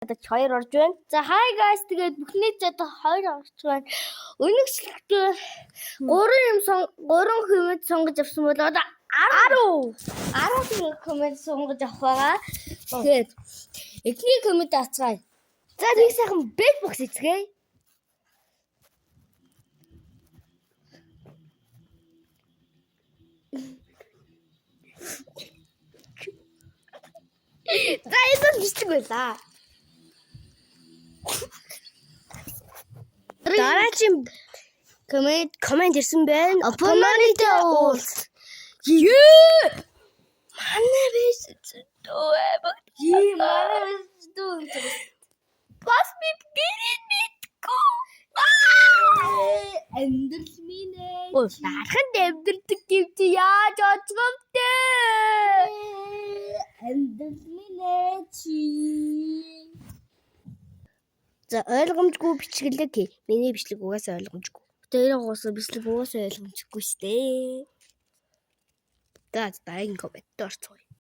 одоо 2 орж байна. За hi guys тэгээд бүхний ч одоо 2 орж байна. Өнөксөлтөө 3 хүмүүс сонгож авсан бол одоо 10 хүмүүс сонгож авах байгаа. Тэгээд эхний коммент ацгаая. За нэг сайхан бэк бокс эцгээе. За энэ бичдэг байлаа. Дараагийн коммент ирсэн байна. Opponent уулз. Ее! Манай биш дөө. Манай биш дөө. Бас би гэрэнэтгүй. Эндэрс минь. Оо, дарахад эндэрдэг гэвч яаж оцгомтэй. Эндэрс минь чи. За ойлгомжгүй бичгэлэг. Миний бичлэг угаасаа ойлгомжгүй. Тэрийг угаасаа бичлэг угаасаа ойлгомжгүй шүү дээ. За дараагийн коммент орцгоё.